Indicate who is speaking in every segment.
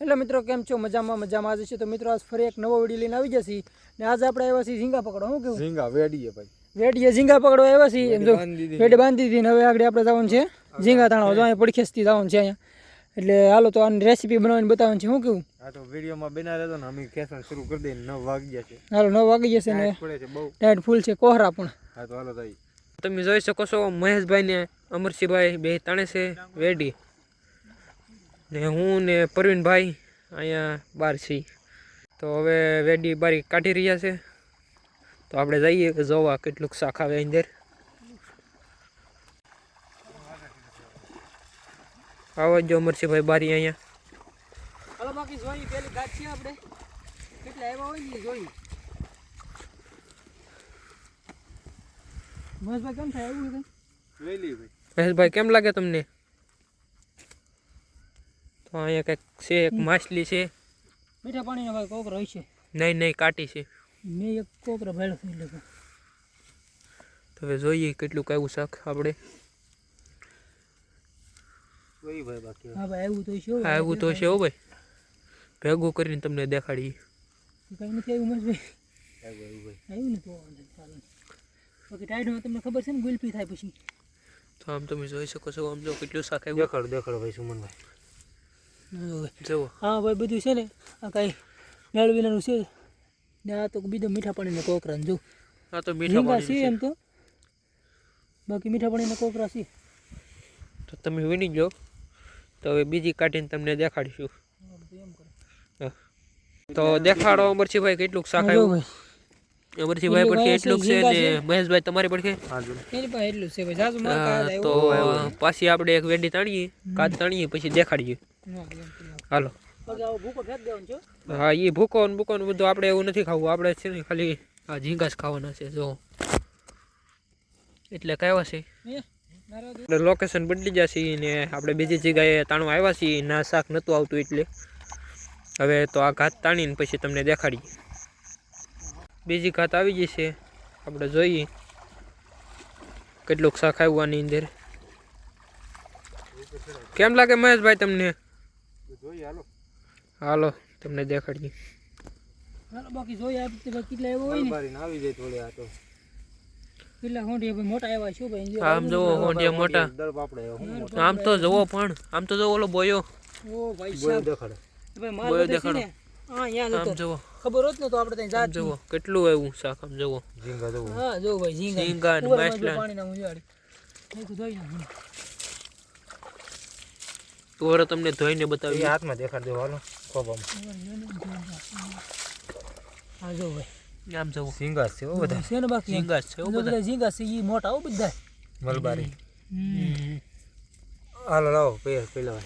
Speaker 1: એટલે મિત્રો કેમ છો? મજામાં મજામાં જ છે. તો મિત્રો આજ ફરી એક નવો વિડીયો લઈને આવી જશે ને આજે આપણે આવ્યા છીએ ઝીંગા પકડવા. શું કેવું?
Speaker 2: ઝીંગા વેડીએ ભાઈ,
Speaker 1: વેડીએ ઝીંગા પકડવા આવ્યા છીએ. એમ જો વેડી બાંધી દીધી ને હવે આગળ આપણે જવાનું છે ઝીંગા તાણવા. જો અહીંયા પડખેસથી જવાનું છે અહીંયા. એટલે હાલો તો આની રેસીપી બનાવીને બતાવવાની છે. શું કેવું?
Speaker 2: આ તો વિડીયોમાં બના રહેતો ને અમે ખેંચવાનું શરૂ કરી દઈએ. 9 વાગી ગયા છે.
Speaker 1: હાલો 9 વાગી જશે ને ટાઈટ ફૂલ છે કોહરા પણ.
Speaker 2: હા તો હાલો તાઈ
Speaker 3: તમે જોઈ શકો છો મહેશભાઈ ને અમરસિંહભાઈ બે તાણે છે વેડી ને હું ને પરવીનભાઈ અહીંયા બહાર છીએ. તો હવે વેડી બારી કાઢી રહ્યા છે તો આપણે જઈએ જોવા કેટલુંક શાક આવે અંદર. આવો જો અમરસિંહભાઈ બારી અહીંયા.
Speaker 1: હાલો બાકી જોઈ પેલી ગાંઠ છે આપણે કેટલા આવ્યા હોય ને જોઈ. મહેશભાઈ કેમ થાય એવું કંઈ
Speaker 2: લઈ લઈએ ભાઈ.
Speaker 3: મહેશભાઈ કેમ લાગે તમને? તો અહીંયા કંઈક છે, એક માછલી છે.
Speaker 1: મીઠા પાણીના ભાઈ કોકરો હોય છે.
Speaker 3: નહીં કાટી છે.
Speaker 1: મેં એક કોકરો ભેળો થઈ લીધો.
Speaker 3: તો હવે જોઈએ કેટલું આવ્યું શાક આપણે.
Speaker 2: જોઈ ભાઈ બાકી
Speaker 1: હા ભાઈ આવ્યું તો છે.
Speaker 3: આવ્યું તો છે હો ભાઈ, ભેગું કરીને તમને દેખાડીએ.
Speaker 1: કઈ નથી આવ્યું મહેશભાઈ.
Speaker 2: આવ્યું ભાઈ.
Speaker 1: આવ્યું ને તો બાકી ટાઈડમાં તમને ખબર છે ને ગુલ્ફી થાય પછી.
Speaker 3: તો આમ તમે જોઈ શકો છો, આમ જો કેટલું શાક આવ્યું.
Speaker 2: દેખાડો ભાઈ સુમનભાઈ.
Speaker 3: જુઓ
Speaker 1: હા ભાઈ બધું છે ને આ કાંઈ મેળવીલાનું છે ને આ તો બીજા મીઠા પાણીના કોકરા જો.
Speaker 3: આ તો મીઠા
Speaker 1: ઝીંગા છે
Speaker 3: પાણી
Speaker 1: એમ તો, બાકી મીઠા પાણીના કોકરા છે.
Speaker 3: તો તમે વીણી જો તો હવે બીજી કાઢીને તમને દેખાડીશું. તો દેખાડો અમરસિંહભાઈ કેટલું શાક આવ્યું. અમરસિંહભાઈ પડખે એટલું છે ને મહેશભાઈ તમારી પડખે
Speaker 1: એની પાસે એટલું છે ભાઈ જાજુ માર
Speaker 3: તો પાછી આપણે એક વેડી તાણીએ, કાચ તાણીએ પછી દેખાડીએ. હાલો
Speaker 1: ભૂકો ફેંક દેવાનો છે.
Speaker 3: હા એ ભૂકો ને બધું આપણે એવું નથી ખાવું. આપણે છે ને ખાલી આ ઝીંગા જ ખાવાના છે. જો એટલે કહેવા છે લોકેશન બદલી જશે ને આપણે બીજી જગ્યાએ તાણવા આવ્યા છીએ. ના શાક નહોતું આવતું એટલે હવે તો આ ઘાત તાણીને પછી તમને દેખાડીએ. બીજી ઘાત આવી ગઈ છે, આપણે જોઈએ કેટલુંક શાક આવ્યું આની અંદર. કેમ લાગે મહેશભાઈ તમને? હાલો તમને દેખાડીએ.
Speaker 1: હાલો બાકી જોઈએ આપણે કેટલા એવો હોય ને
Speaker 2: આવી જાય થોડી. આ તો
Speaker 1: કેટલા હોંડિયા ભાઈ મોટા આવ્યા છે ભાઈ.
Speaker 3: આમ જોવો હોંડિયા મોટા. આમ તો જોવો પણ આમ તો જોવો ઓલો બોયો.
Speaker 1: ઓ ભાઈ સાહેબ
Speaker 2: દેખાડો
Speaker 1: ભાઈ માલ
Speaker 3: બોયો
Speaker 1: બધે છે
Speaker 3: દેખાડો.
Speaker 1: ને હા અહીંયા
Speaker 3: આમ
Speaker 1: જતો
Speaker 3: જોવો,
Speaker 1: ખબર હોત ને તો આપણે ત્યાં જાત.
Speaker 3: જોવો કેટલું આવ્યું શાક. આમ જોવો
Speaker 2: ઝીંગા જવું.
Speaker 1: હા જો ભાઈ ઝીંગા
Speaker 3: ઝીંગા ને માછલા.
Speaker 1: પાણીના મુંજાડી એક ધોઈ નાખું.
Speaker 3: તોરે તમને ધોઈને બતાવી.
Speaker 2: હાથમાં દેખાડ દેવો. હાલો ખોબામાં
Speaker 1: હા જો ભાઈ
Speaker 3: આમ જોવો
Speaker 2: ઝીંગા છે બધા.
Speaker 1: છે ને બાકી
Speaker 3: ઝીંગા છે હો બધા.
Speaker 1: બધા ઝીંગા છે ઈ મોટા હો બધા.
Speaker 2: મલબારી. હાલો લાવો પેલા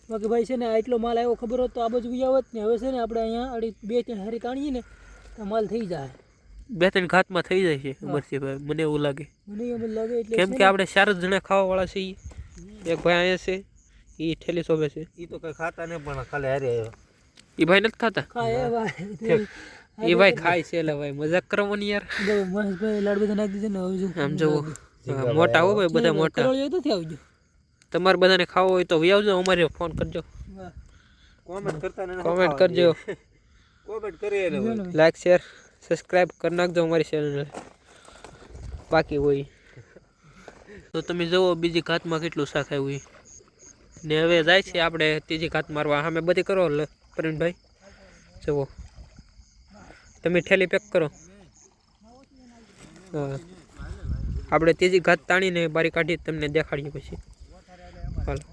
Speaker 1: બાકી ભાઈ છે ને આટલો માલ આવ્યો ખબર હોત તો આ બાજુ આવત ને. હવે છે ને આપણે અહીંયા અડી 2-3 હારી તાણીએ ને તો માલ થઈ જાય.
Speaker 3: 2-3 ઘાતમાં થઈ જાય છે અમરસિંહભાઈ, મને એવું લાગે.
Speaker 1: મને એમ લાગે એટલે
Speaker 3: કેમ કે આપણે 4 જણા ખાવાવાળા છીએ. એક ભાઈ અહીંયા છે, એ ઠેલી શોભે છે.
Speaker 2: ઈ તો કઈ ખાતા નહીં પણ ખાલી હારે આવ્યો.
Speaker 3: એ ભાઈ નથી ખાતા.
Speaker 1: ખાય એ ભાઈ
Speaker 3: એ ભાઈ ખાય છે. એટલે ભાઈ મજાક કરવાની યાર.
Speaker 1: જો મહેશભાઈ લાડ બધા નાખી દીધે ને હવે જો
Speaker 3: આમ જોવો મોટા હો ભાઈ, બધા મોટા.
Speaker 1: કરોળિયો તો થી આવજો.
Speaker 3: તમારે બધાને ખાવો હોય તો આવજો, અમારે ફોન કરજો,
Speaker 2: કોમેન્ટ કરતા ને
Speaker 3: કોમેન્ટ કરજો,
Speaker 2: કોમેન્ટ કરી લે.
Speaker 3: લાઈક શેર સબસ્ક્રાઇબ કરી નાખજો અમારી ચેનલ. બાકી હોય તો તમે જુઓ બીજી ઘાતમાં કેટલું શાક આવ્યું ને. હવે જાય છે આપણે ત્રીજી ઘાત મારવા. સામે બધી કરો પ્રવીણભાઈ. જુઓ તમે ઠેલી પેક કરો. હા આપણે ત્રીજી ઘાત તાણીને બારી કાઢી તમને દેખાડીએ પછી. હાલો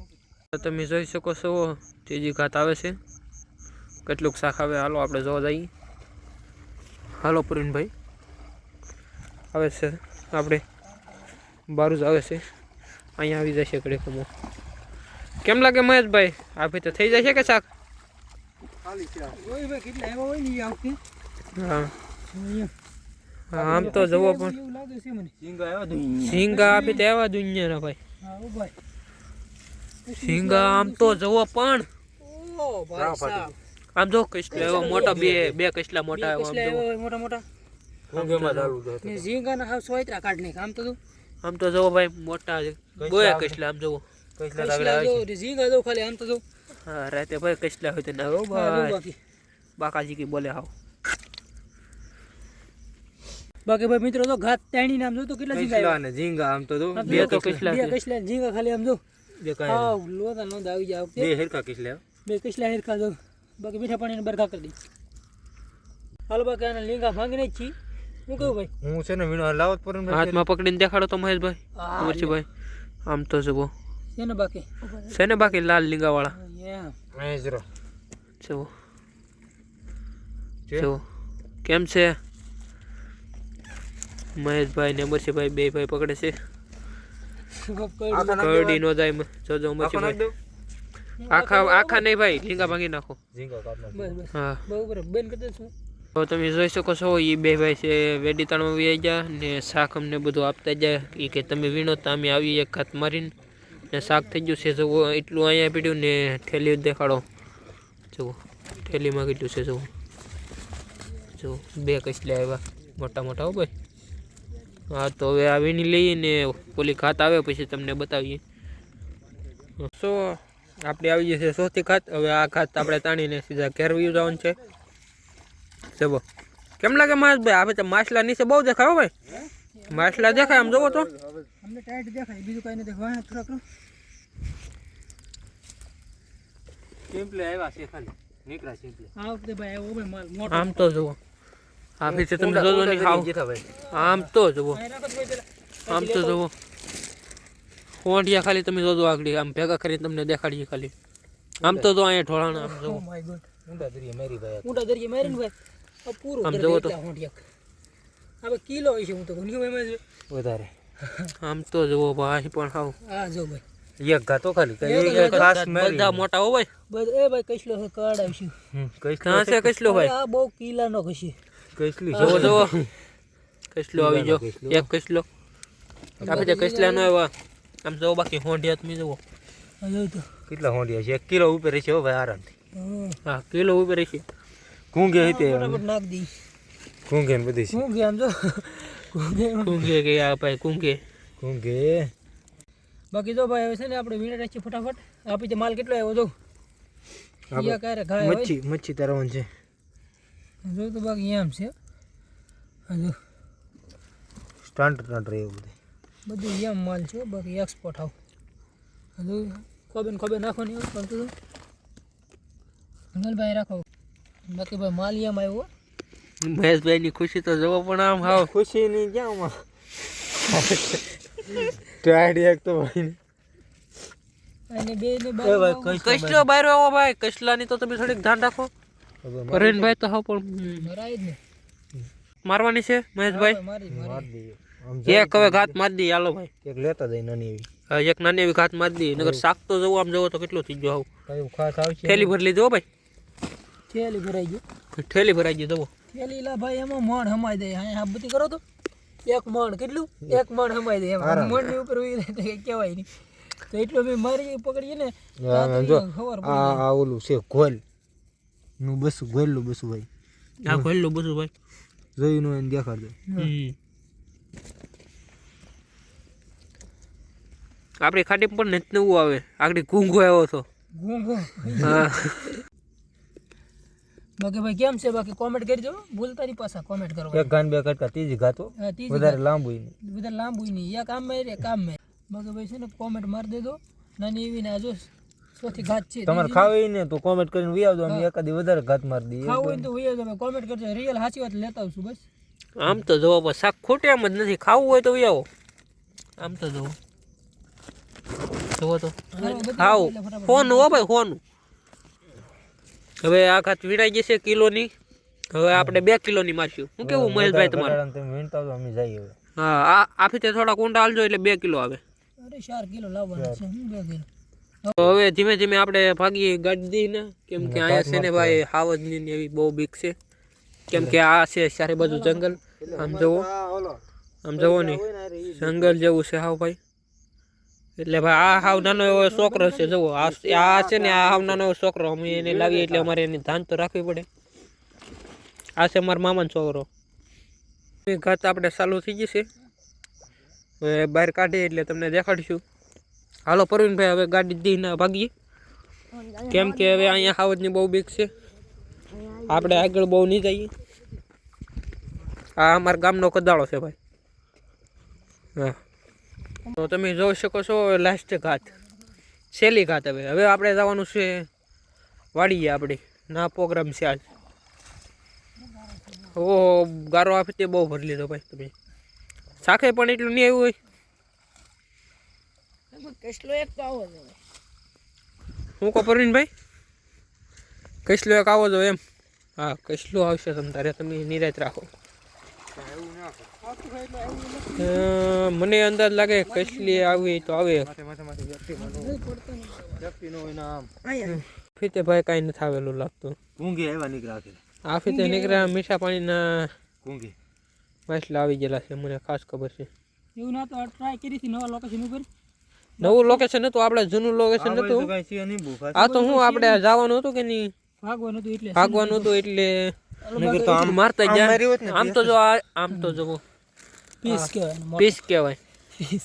Speaker 3: તો તમે જોઈ શકો છો ત્રીજી ઘાત આવે છે, કેટલુંક શાક આવે. હાલો આપણે જોવા જઈએ. હાલો પ્રવીણભાઈ આવે છે, આપણે બારું જ આવે છે. અહીંયા આવી જશે ઘડીકમાં. કેમ લાગે મહેશભાઈ? આ ભાઈ તો થઈ જશે કે શાક?
Speaker 1: ઓય ભાઈ કેટલા આવ્યા હોય ને ઈ આવતી.
Speaker 3: હા આમ તો જવો પણ
Speaker 1: એવું લાગે છે મને.
Speaker 2: ઝીંગા આવ્યા
Speaker 3: ઝીંગા આપી તો એવા દુનિયાના ભાઈ.
Speaker 1: હા ઓ ભાઈ
Speaker 3: ઝીંગા આમ તો જવો પણ
Speaker 1: ઓ ભાઈ સાહેબ
Speaker 3: આમ જો કસલા એવા મોટા બે કસલા મોટા આમ જો.
Speaker 1: મોટા મોટા
Speaker 2: ઝીંગામાં દારૂ દે.
Speaker 1: ને ઝીંગાના હાવ સોયત્રા કાઢ નાખ. આમ તો તું
Speaker 3: આમ તો જવો ભાઈ મોટા બોયા કસલા. આમ જવો
Speaker 1: કસલા જો ઝીંગા જો ખાલી આમ તો જો
Speaker 3: હા રાતે ભાઈ કસલા હોય તો ના હો
Speaker 1: હા, જો
Speaker 3: ભાઈ
Speaker 1: બાકી
Speaker 3: બાકાજી કી બોલે હાવ
Speaker 1: બાકી ભાઈ મિત્રો તો ઘાત તાણી નામ જો તો કેટલા ઝીંગા
Speaker 2: કસલા
Speaker 1: આવ્યા.
Speaker 2: ને ઝીંગા આમ તો જો
Speaker 1: આમ
Speaker 3: બે
Speaker 1: જો
Speaker 3: તો કસલા
Speaker 1: બે
Speaker 3: છે.
Speaker 1: કસલા ઝીંગા ખાલી આમ જો
Speaker 2: બે કાંઈ
Speaker 1: હા લોતા નો આવી જાય આ
Speaker 2: બે
Speaker 1: વખતે
Speaker 2: હેરકા કસલા
Speaker 1: બે કસલા હેરખા જો બાકી મીઠા પાણીને બરખા કરી દઈ હાલો બાકી આના લીંગા ભાંગીને જ છી શું કહું ભાઈ
Speaker 2: હું છે ને વીણો લાવત પર
Speaker 3: હાથમાં પકડીને દેખાડો તો મહેશભાઈ
Speaker 1: આ
Speaker 3: અમરજીભાઈ આમ તો જુઓ
Speaker 1: છે ને બાકી
Speaker 3: છે ને બાકી લાલ લીંગા વાળા
Speaker 1: એમ
Speaker 2: મેજરો
Speaker 3: જુઓ
Speaker 2: છે?
Speaker 3: જુઓ કેમ છે મહેશભાઈ ને અમરજીભાઈ બે ભાઈ પકડે છે કરડી નો જાય જોજો અમરજીભાઈ આખા આખા નહીં ભાઈ લીંગા ભાંગી નાખો
Speaker 2: ઝીંગા કાપ નાખ.
Speaker 1: બસ બસ
Speaker 3: હા
Speaker 1: બહુ બરાબર બંધ કરી દઈશું
Speaker 3: તો તમે જોઈ શકો છો એ બે ભાઈ છે વેડી તાણમાં વી ગયા ને શાક અમને બધું આપતા જાય એ કે તમે વીણો તો અમે આવી એક હાથ મારીને ને શાક થઈ ગયું છે જુઓ એટલું અહીંયા પીડ્યું ને થેલી દેખાડો જુઓ થેલીમાં કેટલું છે જુઓ જુઓ બે કસલે આવ્યા મોટા મોટા હો ભાઈ હા તો હવે આ વીણી લઈએ ને ઓલી ખાત આવે પછી તમને બતાવીએ સો આપણે આવી જશે સોથી ખાત હવે આ ખાત આપણે તાણીને સીધા ઘેર વયું જવાનું છે જવો કેમ લાગે મહેશભાઈ આપણે તો માછલા નીચે બહુ દેખાય હો ભાઈ માછલા દેખાય આમ જોવો તો
Speaker 1: અમને ટાઈટ દેખાય બીજું કઈ નથી દેખાય થોડા કરો
Speaker 2: સિમ્પલે આવ્યા છે ખાલી નીકળા સિમ્પલે
Speaker 1: આ વખતે ભાઈ આવ્યો ભાઈ માલ મોટો
Speaker 3: આમ તો જુઓ આ ફીસે તમે જોજો નહીં ખાવ
Speaker 2: જેઠાભાઈ
Speaker 3: આમ તો જુઓ
Speaker 1: અહીં રાખો તો ભાઈ પેલા
Speaker 3: આમ તો જુઓ હોંડિયા ખાલી તમે જોજો આગળ આમ ભેગા કરીને તમને દેખાડીએ ખાલી આમ તો જો અહીંયા ઢોળાણા આમ
Speaker 1: ઓ
Speaker 3: જુઓ
Speaker 1: માય ગોડ
Speaker 2: ઊંડા દરિયા મેરી ભાઈ
Speaker 1: ઊંડા દરિયે મારીને ભાઈ આ પૂરું
Speaker 3: આમ
Speaker 1: કરી
Speaker 3: જોવો
Speaker 1: દે
Speaker 3: તો.
Speaker 1: એટલા હોંઠિયા હવે કિલો હશે હું તો કહું નહીં ભાઈ
Speaker 2: વધારે
Speaker 3: આમ તો જુઓ ભાઈ પણ હાવ
Speaker 1: આ જો ભાઈ
Speaker 2: એક ગાતો ખાલી
Speaker 1: એક
Speaker 2: કઈ
Speaker 1: ગાતો.
Speaker 2: ખાસ મેરી
Speaker 3: બધા મોટા હો ભાઈ
Speaker 1: બસ એ ભાઈ કસલો છે કડ આવશે
Speaker 3: ક્યાં છે કસલો ભાઈ
Speaker 1: આ બહુ કિલાનો કશી
Speaker 2: કઈસલી
Speaker 3: જુઓ જુઓ કસલો આવી જો એક કસલો આપણે તો કસલા નો આવ્યા આમ જુઓ બાકી હોંડિયા તમે જુઓ
Speaker 1: આ જો તો
Speaker 2: કેટલા હોંડિયા છે 1 કિલો ઉપર રહેશે હો ભાઈ આરામથી
Speaker 1: હા
Speaker 3: હા કિલો ઉપર રહેશે
Speaker 2: કુંગે હતી
Speaker 1: ફટાફટ નાખ દી
Speaker 2: કુંગે ને બધી છે
Speaker 1: હું ગયા આમ જો
Speaker 3: કુંગે કે આ ભાઈ કુંગે
Speaker 2: કુંગે
Speaker 1: બાકી જો ભાઈ હવે છે ને આપણે વીણે રાખીએ ફટાફટ આપી તે માલ કેટલો આવ્યો જો યા ક્યારે ઘાય હોય
Speaker 2: મચ્છી મચ્છી તરવાનું છે
Speaker 1: જો તો બાકી એમ છે હજુ
Speaker 2: સ્ટાન્ડ રહ્યું બધું
Speaker 1: બધું એમ માલ છે બાકી એક્સપોર્ટ આવ હજુ ખોબે નાખવાની એવું કરતું હતું ભાઈ રાખો બાકી ભાઈ માલ એમ આવ્યો
Speaker 3: મહેશભાઈ ની ખુશી તો જોવો પણ આમ હાવ
Speaker 2: ખુશી ની ક્યાં ટાઈડ એક તો ભાઈ
Speaker 1: અને બે ને
Speaker 2: એ ભાઈ
Speaker 3: કસલો બહાર આવો ભાઈ કસલાની તો તમે થોડીક ધ્યાન રાખો પરેનભાઈ તો હા પણ
Speaker 1: મરાય જ ને
Speaker 3: મારવાની છે મહેશભાઈ
Speaker 1: મારી
Speaker 2: માર દઈએ આમ
Speaker 3: એક હવે ઘાત મારી દઈએ હાલો ભાઈ
Speaker 2: એક લેતા જઈ નાની એવી
Speaker 3: હા, એક નાની એવી ઘાત મારી દઈએ નગર શાક તો જવું આમ જવો તો કેટલું થઈ ગયો
Speaker 2: કયું ખાસ આવશે
Speaker 3: થેલી ભરી લીધો હો ભાઈ
Speaker 1: થેલી ભરાઈ ગયું
Speaker 3: થેલી ભરાઈ ગઈ જવો
Speaker 1: થેલી લા ભાઈ એમાં મણ હમાઈ દે અહીંયા આ બધી કરો તો એક મણ કેટલું એક મણ હમાઈ દે એમ મણ ની ઉપર ઉઈ રહે તો કઈ કહેવાય નહીં તો એટલું મેં મારી પકડીએ ને
Speaker 2: આમ જો
Speaker 1: ખબર
Speaker 2: આ ઓલું છે ગોલ નું બસું ગોલનું બસું ભાઈ
Speaker 3: આ ખોલ્લું બધું ભાઈ
Speaker 2: જોયું નું એને દેખાડ દે
Speaker 3: આપણી ખાટી પણ નથી નવું આવે આગળ ઘૂંઘો આવ્યો હતો
Speaker 1: ઘૂંઘો
Speaker 3: હા
Speaker 1: બાકી ભાઈ કેમ છે બાકી કોમેન્ટ કરજો ભૂલતા નહીં પાછા કોમેન્ટ કરો
Speaker 2: એક ગાન બે કટકા ત્રીજી ગાતો
Speaker 1: હા, ત્રીજી
Speaker 2: વધારે લાંબુ નહીં
Speaker 1: બધા લાંબુ નહીં એક કામ માં રે કામ માં બાકી ભાઈ છે ને કોમેન્ટ મારી દેજો નાની એવી ને આ જો ચોથી ઘાત છે
Speaker 2: તમારે ખાવી ને તો કોમેન્ટ કરીને વી આવજો અમે એકાદી વધારે ઘાત મારી દઈએ
Speaker 1: ખાવું હોય ને તો હોય તમે કોમેન્ટ કરજો રિયલ સાચી વાત લેતા આવશું બસ
Speaker 3: આમ તો જવો પણ શાક ખોટે એમ જ નથી ખાવું હોય તો આવો આમ તો જવો જવો તો ખાવું ફોન હો ભાઈ ફોન હવે આ ખાત વીણાઈ જશે કિલોની હવે આપણે 2 કિલોની મારશું શું કેવું મહેશભાઈ તમારે
Speaker 2: તમે વીણતા તો અમે જઈએ હવે
Speaker 3: હા આ ફીતે થોડા કુંડા હાલજો એટલે 2 કિલો આવે
Speaker 1: અરે 4 કિલો લાવવાના છે હું 2 કિલો
Speaker 3: તો હવે ધીમે ધીમે આપણે ભાગીએ ગાડી દઈને કેમ કે અહીંયા છે ને ભાઈ હાવજની ને એવી બહુ બીક છે કેમ કે આ છે ચારે બાજુ જંગલ આમ જવો ને જંગલ જેવું છે હાવ ભાઈ એટલે ભાઈ આ હાવ નાનો એવો છોકરો છે જુઓ આ છે ને આ હાવ નાનો એવો છોકરો અમે એને લાવીએ એટલે અમારે એની ધ્યાન તો રાખવી પડે આ છે મારા મામાનો છોકરો એ ઘાત આપણે ચાલુ થઈ જશે હવે બહાર કાઢીએ એટલે તમને દેખાડીશું હાલો પરવીનભાઈ હવે ગાડી દઈને ભાગીએ, કેમ કે હવે અહીંયા હાવજની બહુ બીક છે, આપણે આગળ બહુ નહીં જઈએ. આ અમારા ગામનો કદાળો છે ભાઈ. હા તો તમે જોઈ શકો છો લાસ્ટ ઘાટ, છેલ્લી ઘાટ. હવે આપણે જવાનું છે વાડીએ, આપણે ના પ્રોગ્રામ છે આજ. ઓહો ગારો આ ફીતે બહુ ભરી લીધો ભાઈ. તમે શાખે પણ એટલું નહીં આવ્યું હોય.
Speaker 1: કેટલો એક તો આવો છે
Speaker 3: શું કહો પરવીનભાઈ? કસલો એક આવો જો એમ? હા કસલો આવશે તમ તારે, તમે નિરાત રાખો. મને અંદાજ લાગે કસલી આવી તો આવે. ફીતે ભાઈ કાંઈ નથી આવેલું લાગતું.
Speaker 2: ઊંઘી આવ્યા નીકળ્યા
Speaker 3: આ ફીતે નીકળ્યા મીઠા પાણીના
Speaker 2: ઊંઘી
Speaker 3: માછલા આવી ગયેલા છે, મને ખાસ ખબર છે.
Speaker 1: એવું ના તો ટ્રાય કરી હતી નવા લોકેશન ઉપર.
Speaker 3: નવું લોકેશન હતું, આપણે જૂનું લોકેશન નતું. આ તો હું આપણે જવાનું હતું કે નહીં,
Speaker 1: ભાગવાનું હતું એટલે
Speaker 3: મારતા ગયા. આમ તો જો આમ તો જો
Speaker 1: પીસ કહેવાય,
Speaker 3: પીસ કહેવાય.
Speaker 1: પીસ.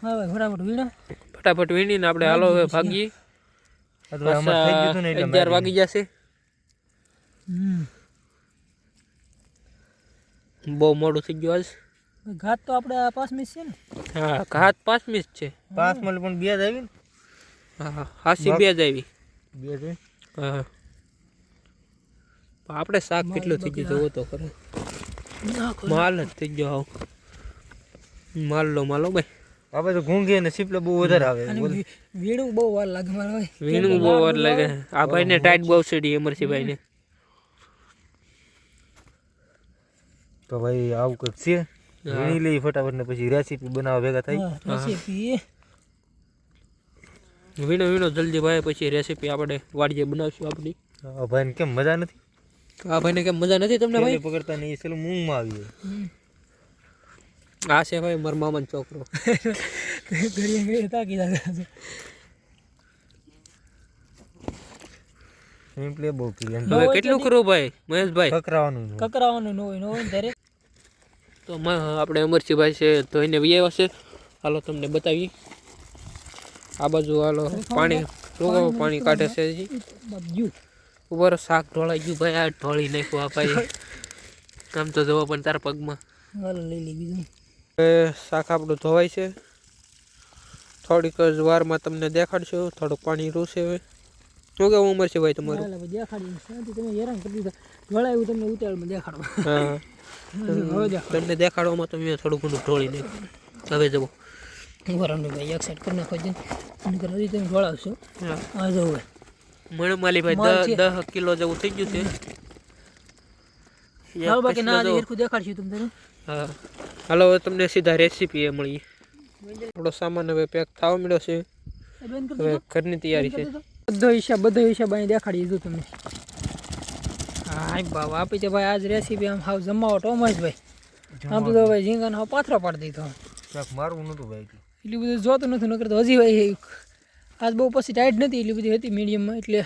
Speaker 1: હા ભાઈ ફટાફટ વીણા,
Speaker 3: ફટાફટ વીણીને આપણે હાલો હવે ભાગીએ. 11 વાગી જશે. બહુ મોડું થઈ ગયું આજ.
Speaker 1: ઘાટ તો આપણે 5 મિનિટ છે ને.
Speaker 3: હા ઘાટ 5 મિનિટ છે.
Speaker 2: 5 મિનિટ પણ 2 જ આવી ને.
Speaker 3: હા હાસી 2 જ આવી.
Speaker 2: 2 જ.
Speaker 3: હા આપણે શાક કેટલું થઈ ગયું જોવો તો ખરે. માલ જ થઈ ગયો. માલ લો ભાઈ.
Speaker 2: આપણે તો ઘૂંઘી અને સીપલે બહુ વધારે આવે.
Speaker 1: વીણું બહુ વાર લાગે મારા ભાઈ.
Speaker 3: વીણું બહુ વાર લાગે. આ ભાઈને ટાઈટ બહુ ચડી અમરસિંહભાઈને.
Speaker 2: તો ભાઈ આવું કંઈક છે. વીણી લઈ ફટાફટ ને પછી રેસીપી બનાવવા ભેગા થાય.
Speaker 1: રેસીપી
Speaker 3: વીણો જલ્દી ભાઈ, પછી રેસીપી આપણે વાડીએ બનાવશું આપણી.
Speaker 2: ભાઈને કેમ મજા નથી?
Speaker 3: આ ભાઈને કેમ મજા નથી તમને ભાઈ?
Speaker 2: પકડતા નહીં, ચલો મૂંગમાં આવી જાય.
Speaker 3: આ છે ભાઈ મારા મામાનો છોકરો.
Speaker 1: તાકી
Speaker 2: સિમ્પલી બહુ ક્લિયર.
Speaker 3: હવે કેટલું કરવું ભાઈ મહેશભાઈ?
Speaker 1: કકરાવાનું ન હોય ત્યારે.
Speaker 3: તો આપણે અમરસિંહભાઈ છે ધોઈને વ્યાવ્યા છે. હાલો તમને બતાવીએ. આ બાજુ હાલો પાણી પાણી કાઢે છે. ઉપર શાક ઢોળાઈ ગયું ભાઈ. આ ઢોળી નાખ્યું આ ભાઈ. આમ તો જોવો પણ તારા પગમાં.
Speaker 1: લઈ લે બીજું.
Speaker 3: શાક આપણું ધોવાય છે. થોડીક જ વારમાં તમને દેખાડશું. થોડુંક પાણી રૂસે હવે. શું કેવું અમરસિંહભાઈ તમારું?
Speaker 1: તમે હેરાન કરી દીધા. ઢોળાયું તમને ઉતાવળમાં દેખાડવા.
Speaker 3: હા તમને દેખાડવામાં તો મેં થોડું ઘણું ઢોળી નાખ્યું. હવે જવો
Speaker 1: વરાણું ભાઈ એક સાઈડ કરી નાખો છે. હજી તમે ઢોળાવશો. હા જવું
Speaker 3: મણમાલી ભાઈ 10 કિલો જેવું થઈ ગયું છે.
Speaker 1: બાકી ના હરખું દેખાડશું તમને.
Speaker 3: હા હાલો હવે તમને સીધા રેસીપી એ મળીએ. આપણો સામાન હવે પેક થવા મળ્યો છે. હવે ઘરની તૈયારી છે.
Speaker 1: બધો હિસાબ અહીં દેખાડી દીધું તમને. હા બાપ આપી છે ભાઈ આજ રેસીપી. આમ હાવ જમાવટ ઓમજ ભાઈ. આમ તો ભાઈ ઝીંગાનો હાવ પાથરો પાડી દીધો.
Speaker 2: મારવું નતું ભાઈ,
Speaker 1: એટલું બધું જોતું નથી. નકર તો હજી ભાઈ આજ બહુ પછી ટાઈટ નથી, એટલી બધી હતી મીડિયમમાં. એટલે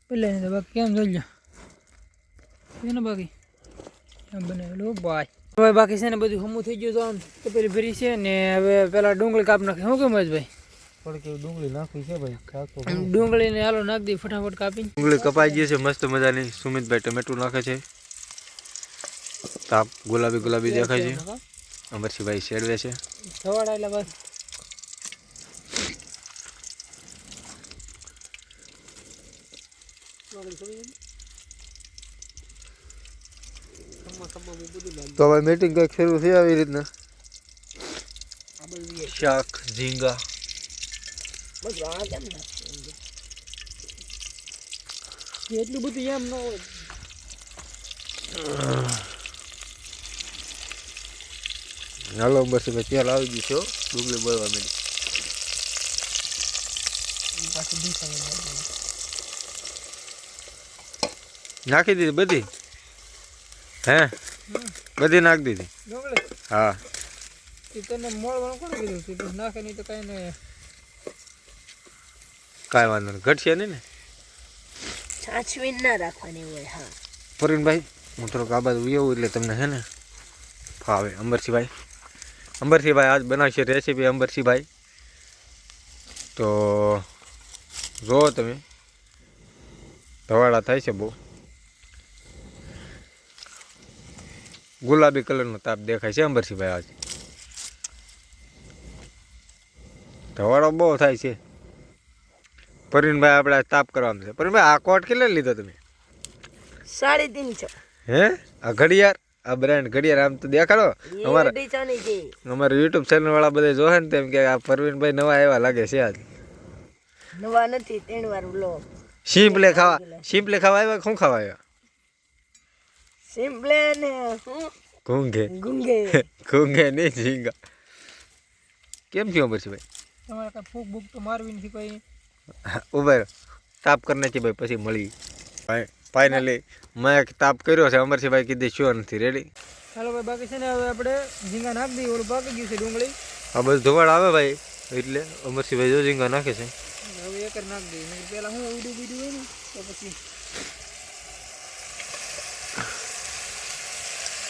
Speaker 1: પહેલાં તો બાકી કેમ જોઈ લો ને બાકી કેમ બનાવેલું ભાઈ. હવે બાકી છે ને બધું હમું થઈ ગયું. તો આમ તપેલી ભરી છે ને હવે પેલા ડુંગળી કાપ નાખી. શું કેમ ભાઈ?
Speaker 2: થોડીક ડુંગળી નાખવી છે ભાઈ.
Speaker 1: ડુંગળીને હાલો નાખ દઈ ફટાફટ કાપી.
Speaker 2: ડુંગળી કપાઈ ગઈ છે મસ્ત મજાની. સુમિતભાઈ ટમેટું નાખે છે. તાપ ગુલાબી દેખાય છે. અમરસિંહભાઈ શેરવે છે.
Speaker 1: સવાડા એટલે બસ
Speaker 2: તો હવે મીટિંગ કંઈક શરૂ થઈ આવી રીતના. શાક ઝીંગા
Speaker 1: એટલું બધું એમ ન હોય.
Speaker 2: હાલો બસ હવે તેલ આવી ગયું છે. ડુંગળી બળવા માંડી. નાખી દીધી બધી? હે બધી નાખી દીધી? હા
Speaker 1: તને મોળવાનું કોણ કીધું? તું નાખે નહીં તો કઈ નહીં.
Speaker 2: કાંઈ વાંધો નહીં, ઘટશે નહીં ને.
Speaker 1: સાચવી ના રાખવાની હોય. હા
Speaker 2: પરવીનભાઈ હું થોડોક આ બાજુ એવું એટલે તમને હે ને ફાવે. અમરસિંહભાઈ આજ બનાવશે રેસીપી. અમરસિંહભાઈ તો જુઓ તમે ધવાડા થાય છે બહુ ગુલાબી કલરનો તાપ દેખાય છે અંબરસિંહભાઈ આજે ધવાડો બહુ થાય છે પરવીનભાઈ આપણે તાપ કરવાનું છે પરવીનભાઈ આ કોટ કેટલે લીધો તમે
Speaker 4: 350
Speaker 2: હે આ ઘડિયાળ આ બ્રાન્ડ ઘડિયાળ આમ તો દેખાડો અમારા યુટ્યુબ ચેનલ વાળા બધા જોહે ને તેમ કે આ પરવીનભાઈ નવા આવ્યા લાગે છે આજ
Speaker 4: નવા નથી 3 વાર લો
Speaker 2: સિમ્પલે ખાવા આવ્યા શું ખાવા આવ્યા
Speaker 4: સિમ્પલે ને હું
Speaker 2: ઘૂંઘે
Speaker 4: ગુંગે
Speaker 2: નહીં ઝીંગા કેમ થયું અંબરસિંહભાઈ
Speaker 1: તમારે કાંઈ ફૂક બૂક તો મારવી નથી કોઈ
Speaker 2: ઉભા તાપ કરને છે ભાઈ પછી મળી ફાઇનલી મેં તાપ કર્યો છે અમરસિંહભાઈ કીધું શું નથી રેડી
Speaker 1: ચાલો ભાઈ બાકી છે ને હવે આપણે ઝીંગા નાખી દઈએ ઓલું પાકી ગયું છે ડુંગળી
Speaker 2: આ બધું ધોવાડ આવે ભાઈ એટલે અમરસિંહભાઈ જો ઝીંગા નાખે છે
Speaker 1: હવે એક જ નાખી દઈએ પહેલાં હું ઉડું બીડું હોય ને તો પછી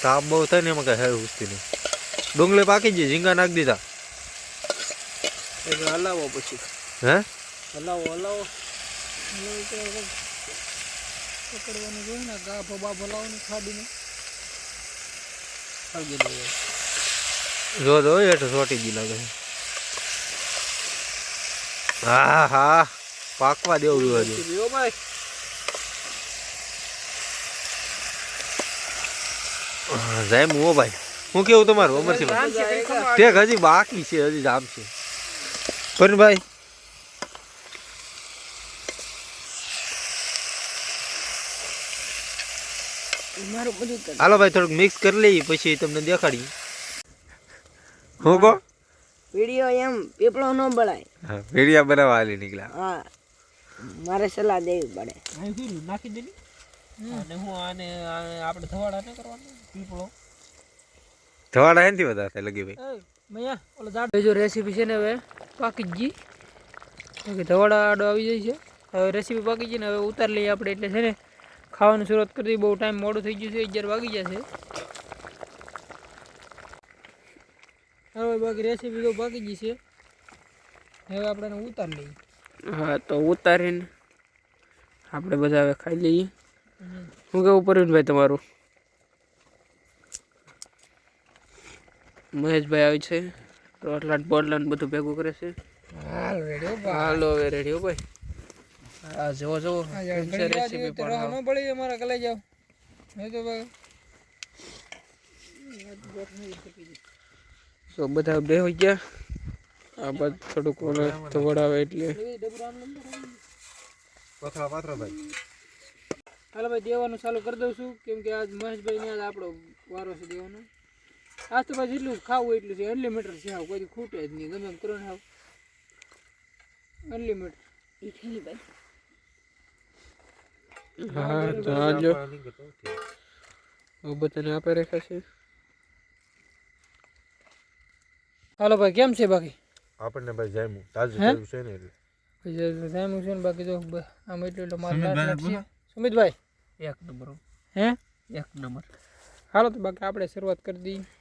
Speaker 2: તાપ બહુ થાય ને એમાં કાંઈ હેર ઉસતી નહીં ડુંગળી પાકી ગઈ ઝીંગા નાખી દીધા
Speaker 3: હલાવો પછી
Speaker 2: હે
Speaker 3: હલાવો
Speaker 1: પકડવાનું જોઈએ ને ગાભો બાભો લાવવાનું ખાડીને
Speaker 2: જો જો હેઠ સોટી ગઈ લાગે હા હા પાકવા દેવું હજુ
Speaker 3: ભાઈ
Speaker 2: જામ હો ભાઈ હું કેવું તમારું અમરસિંહભાઈ ટેક હજી બાકી છે હજી જામ છે પણ ભાઈ
Speaker 4: મારું બધું કર
Speaker 2: હાલો ભાઈ થોડુંક મિક્સ કરી લઈએ પછી તમને દેખાડીએ હું કહો
Speaker 4: વિડિયો એમ પીપળો ન બળાય
Speaker 2: હા વિડીયા બનાવવા હાલી નીકળ્યા
Speaker 4: હા મારે સલાહ દેવી પડે
Speaker 3: નાખી દેલી અને હું આને આપણે ધવાડા ન કરવાનું પીપળો
Speaker 2: ધવાડા એનથી વધારે થાય લગી ભાઈ
Speaker 1: મૈયા ઓલો જાડ જો રેસીપી છે ને હવે પાકી જ ગઈ ઓકે ધવાડા આડો આવી જાય છે હવે રેસીપી પાકી ગઈ ને હવે ઉતાર લઈએ આપણે એટલે છે ને ખાવાનું શરૂઆત કરી દઈએ બહુ ટાઈમ મોડું થઈ ગયું છે 11 વાગી જશે હવે બાકી રેસીપી તો પાકી ગઈ છે હવે આપણે ઉતાર લઈએ
Speaker 3: હા તો ઉતારીને આપણે બધા હવે ખાઈ લઈએ શું કેવું પરવીનભાઈ તમારું મહેશભાઈ આવે છે રોટલા બોટલા બધું ભેગું કરે છે હાલો હવે રેડી હો ભાઈ આ જો રેસીપી પણ
Speaker 1: ન પડી અમારા કલાઈ જાવ નહીં તો ભાઈ
Speaker 3: તો બધા બે હોય ગયા આ બાદ થોડુંક ધવડાવે એટલે
Speaker 2: પાથરા ભાઈ
Speaker 1: હાલો ભાઈ દેવાનું ચાલુ કરી દઉં છું કેમ કે આજ મહેશભાઈ ને આજ આપણો વારો છે દેવાનો આજ તો ભાઈ જેટલું ખાવું એટલું છે અનલિમિટેડ છે આવ કોઈ ખૂટે જ નહીં ગમે એમ કરો ને આવ અનલિમિટેડ
Speaker 3: હા તો આજો બધાને આપે રેખા છે
Speaker 1: હાલો ભાઈ કેમ છે બાકી
Speaker 2: આપણને ભાઈ જામ્યું તાજું થયું છે ને એટલે
Speaker 1: જામ્યું છે ને બાકી જો આમ એટલું મારે સુમિતભાઈ
Speaker 3: એક નંબર
Speaker 1: હે
Speaker 3: એક નંબર
Speaker 1: હાલો તો બાકી આપણે શરૂઆત કરી દઈએ